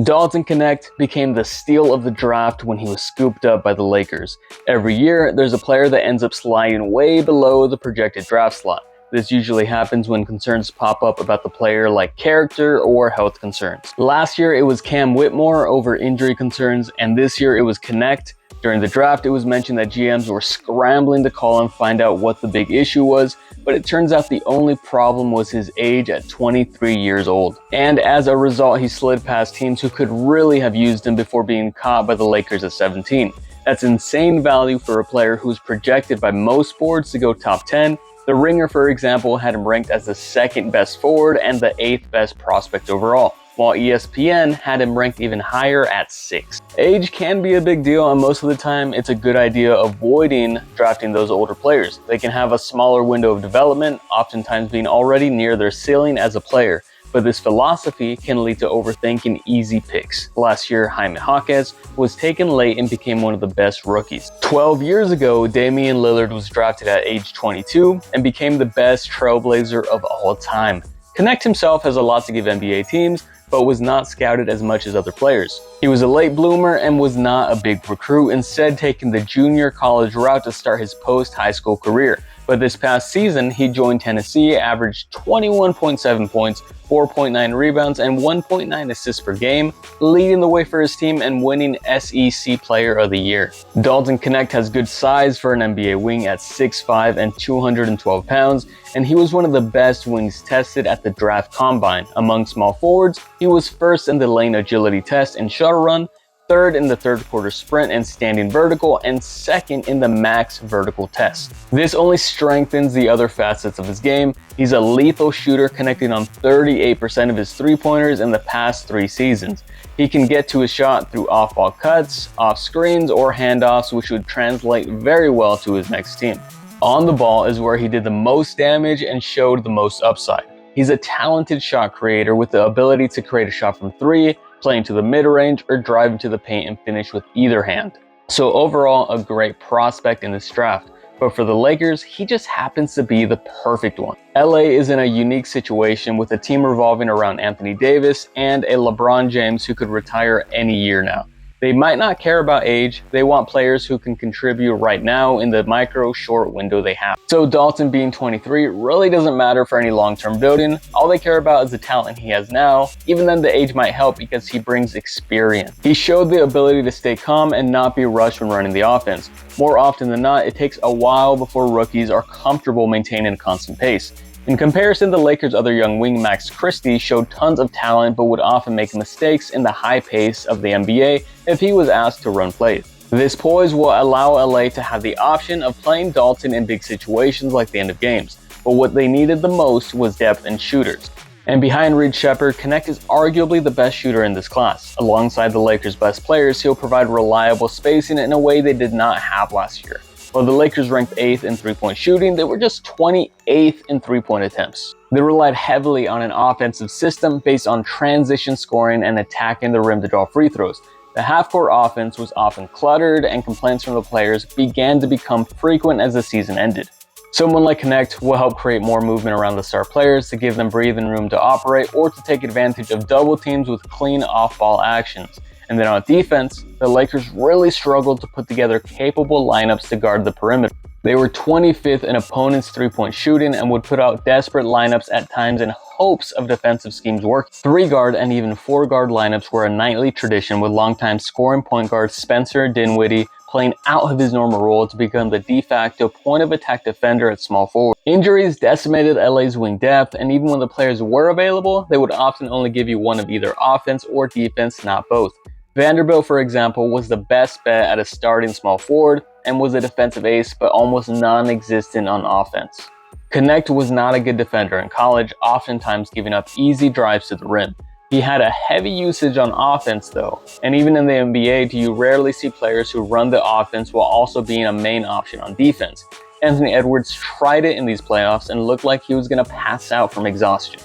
Dalton Knecht became the steal of the draft when he was scooped up by the Lakers. Every year, there's a player that ends up sliding way below the projected draft slot. This usually happens when concerns pop up about the player, like character or health concerns. Last year, it was Cam Whitmore over injury concerns, and this year it was Knecht. During the draft, it was mentioned that GMs were scrambling to call and find out what the big issue was, but it turns out the only problem was his age at 23 years old. And as a result, he slid past teams who could really have used him before being caught by the Lakers at 17. That's insane value for a player who's projected by most boards to go top 10. The Ringer, for example, had him ranked as the second best forward and the 8th best prospect overall, while ESPN had him ranked even higher at 6. Age can be a big deal, and most of the time it's a good idea avoiding drafting those older players. They can have a smaller window of development, oftentimes being already near their ceiling as a player. But this philosophy can lead to overthinking easy picks. Last year, Jaime Jaquez was taken late and became one of the best rookies. 12 years ago, Damian Lillard was drafted at age 22 and became the best trailblazer of all time. Knecht himself has a lot to give NBA teams, but was not scouted as much as other players. He was a late bloomer and was not a big recruit, instead taking the junior college route to start his post-high school career. But this past season, he joined Tennessee, averaged 21.7 points, 4.9 rebounds, and 1.9 assists per game, leading the way for his team and winning SEC Player of the Year. Dalton Knecht has good size for an NBA wing at 6'5" and 212 pounds, and he was one of the best wings tested at the draft combine. Among small forwards, he was first in the lane agility test and shuttle run, third in the third quarter sprint and standing vertical, and second in the max vertical test. This only strengthens the other facets of his game. He's a lethal shooter, connecting on 38% of his three-pointers in the past 3 seasons. He can get to his shot through off-ball cuts, off screens, or handoffs, which would translate very well to his next team. On the ball is where he did the most damage and showed the most upside. He's a talented shot creator with the ability to create a shot from 3, playing to the mid-range, or drive into the paint and finish with either hand. So overall, a great prospect in this draft. But for the Lakers, he just happens to be the perfect one. LA is in a unique situation with a team revolving around Anthony Davis and a LeBron James who could retire any year now. They might not care about age, they want players who can contribute right now in the micro short window they have. So Dalton being 23 really doesn't matter for any long-term building. All they care about is the talent he has now. Even then, the age might help because he brings experience. He showed the ability to stay calm and not be rushed when running the offense. More often than not, it takes a while before rookies are comfortable maintaining a constant pace. In comparison, the Lakers' other young wing, Max Christie, showed tons of talent but would often make mistakes in the high pace of the NBA if he was asked to run plays. This poise will allow LA to have the option of playing Dalton in big situations like the end of games, but what they needed the most was depth and shooters. And behind Reed Sheppard, Knecht is arguably the best shooter in this class. Alongside the Lakers' best players, he'll provide reliable spacing in a way they did not have last year. While the Lakers ranked 8th in three-point shooting, they were just 28th in three-point attempts. They relied heavily on an offensive system based on transition scoring and attacking the rim to draw free throws. The half-court offense was often cluttered, and complaints from the players began to become frequent as the season ended. Someone like Knecht will help create more movement around the star players to give them breathing room to operate or to take advantage of double teams with clean off-ball actions. And then on defense, the Lakers really struggled to put together capable lineups to guard the perimeter. They were 25th in opponents' three-point shooting and would put out desperate lineups at times in hopes of defensive schemes working. 3-guard and even 4-guard lineups were a nightly tradition, with longtime scoring point guard Spencer Dinwiddie playing out of his normal role to become the de facto point-of-attack defender at small forward. Injuries decimated LA's wing depth, and even when the players were available, they would often only give you one of either offense or defense, not both. Vanderbilt, for example, was the best bet at a starting small forward and was a defensive ace, but almost non-existent on offense. Knecht was not a good defender in college, oftentimes giving up easy drives to the rim. He had a heavy usage on offense though, and even in the NBA, do you rarely see players who run the offense while also being a main option on defense. Anthony Edwards tried it in these playoffs and looked like he was going to pass out from exhaustion.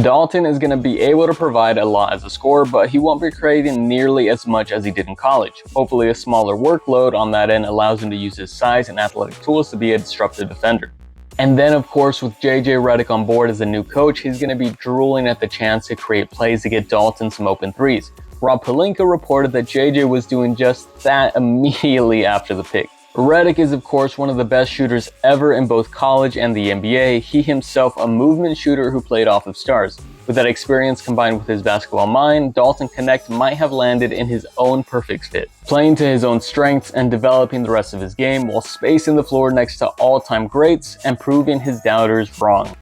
Dalton is going to be able to provide a lot as a scorer, but he won't be creating nearly as much as he did in college. Hopefully a smaller workload on that end allows him to use his size and athletic tools to be a disruptive defender. And then, of course, with JJ Redick on board as a new coach, he's going to be drooling at the chance to create plays to get Dalton some open threes. Rob Pelinka reported that JJ was doing just that immediately after the pick. Redick is of course one of the best shooters ever in both college and the NBA, he himself a movement shooter who played off of stars. With that experience combined with his basketball mind, Dalton Knecht might have landed in his own perfect fit, playing to his own strengths and developing the rest of his game while spacing the floor next to all-time greats and proving his doubters wrong.